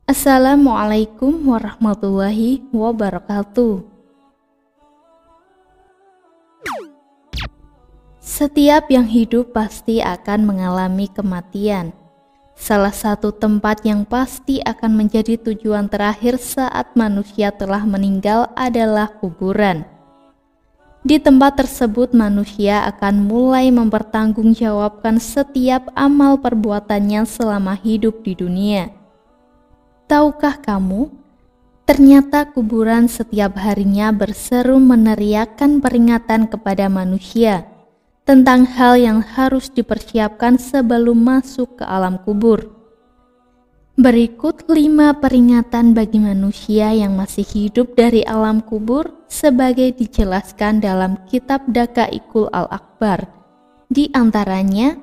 Assalamualaikum warahmatullahi wabarakatuh. Setiap yang hidup pasti akan mengalami kematian. Salah satu tempat yang pasti akan menjadi tujuan terakhir saat manusia telah meninggal adalah kuburan. Di tempat tersebut manusia akan mulai mempertanggungjawabkan setiap amal perbuatannya selama hidup di dunia. Tahukah kamu, ternyata kuburan setiap harinya berseru meneriakkan peringatan kepada manusia tentang hal yang harus dipersiapkan sebelum masuk ke alam kubur. Berikut 5 peringatan bagi manusia yang masih hidup dari alam kubur sebagai dijelaskan dalam kitab Daqaiqul Al-Akbar. Di antaranya,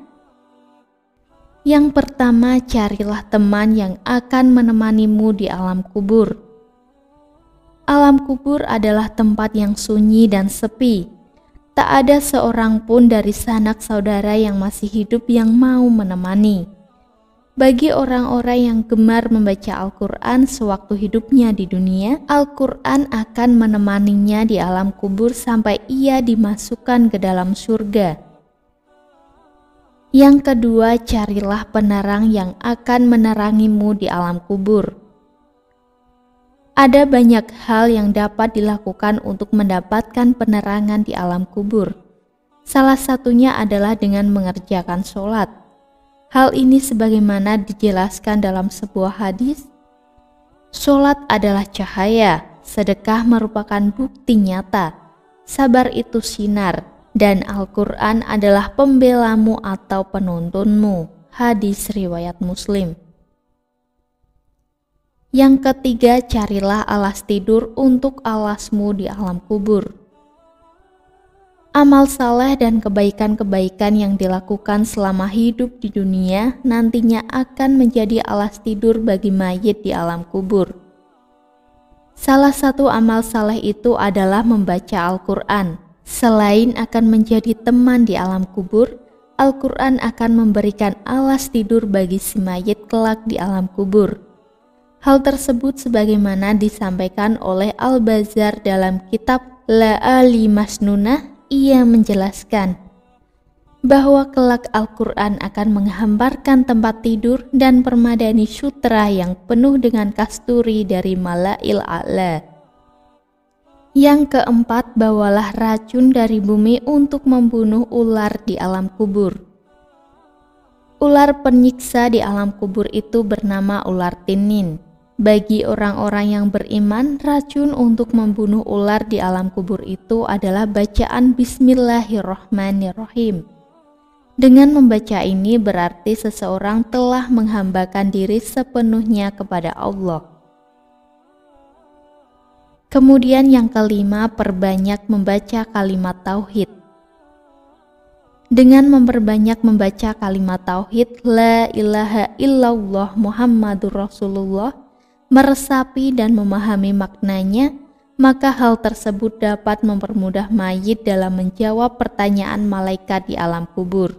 yang pertama, carilah teman yang akan menemanimu di alam kubur. Alam kubur adalah tempat yang sunyi dan sepi. Tak ada seorang pun dari sanak saudara yang masih hidup yang mau menemani. Bagi orang-orang yang gemar membaca Al-Quran sewaktu hidupnya di dunia, Al-Quran akan menemaninya di alam kubur sampai ia dimasukkan ke dalam surga. Yang kedua, carilah penerang yang akan menerangimu di alam kubur. Ada banyak hal yang dapat dilakukan untuk mendapatkan penerangan di alam kubur. Salah satunya adalah dengan mengerjakan sholat. Hal ini sebagaimana dijelaskan dalam sebuah hadis, sholat adalah cahaya, sedekah merupakan bukti nyata, sabar itu sinar, dan Al-Quran adalah pembelamu atau penuntunmu. Hadis riwayat Muslim. Yang ketiga, carilah alas tidur untuk alasmu di alam kubur. Amal saleh dan kebaikan-kebaikan yang dilakukan selama hidup di dunia nantinya akan menjadi alas tidur bagi mayit di alam kubur. Salah satu amal saleh itu adalah membaca Al-Quran. Selain akan menjadi teman di alam kubur, Al-Quran akan memberikan alas tidur bagi si mayit kelak di alam kubur. Hal tersebut sebagaimana disampaikan oleh Al-Bazzar dalam kitab La'ali Masnunah. Ia menjelaskan bahwa kelak Al-Quran akan menghamparkan tempat tidur dan permadani sutra yang penuh dengan kasturi dari Mala'il A'la. Yang keempat, bawalah racun dari bumi untuk membunuh ular di alam kubur. Ular penyiksa di alam kubur itu bernama ular tinin. Bagi orang-orang yang beriman, racun untuk membunuh ular di alam kubur itu adalah bacaan Bismillahirrahmanirrahim. Dengan membaca ini berarti seseorang telah menghambakan diri sepenuhnya kepada Allah. Kemudian yang kelima, perbanyak membaca kalimat tauhid. Dengan memperbanyak membaca kalimat tauhid La ilaha illallah Muhammadur Rasulullah, meresapi dan memahami maknanya, maka hal tersebut dapat mempermudah mayit dalam menjawab pertanyaan malaikat di alam kubur.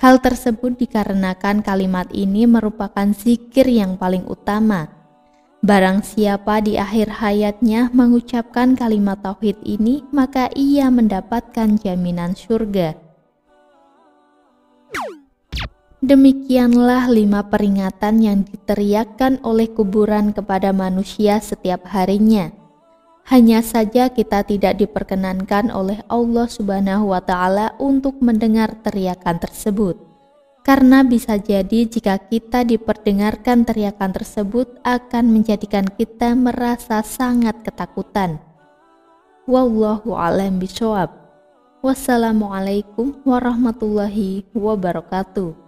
Hal tersebut dikarenakan kalimat ini merupakan zikir yang paling utama. Barang siapa di akhir hayatnya mengucapkan kalimat tauhid ini, maka ia mendapatkan jaminan surga. Demikianlah 5 peringatan yang diteriakkan oleh kuburan kepada manusia setiap harinya. Hanya saja kita tidak diperkenankan oleh Allah Subhanahu wa Ta'ala untuk mendengar teriakan tersebut. Karena bisa jadi jika kita diperdengarkan teriakan tersebut akan menjadikan kita merasa sangat ketakutan. Wallahu a'lam bishawab. Wassalamualaikum warahmatullahi wabarakatuh.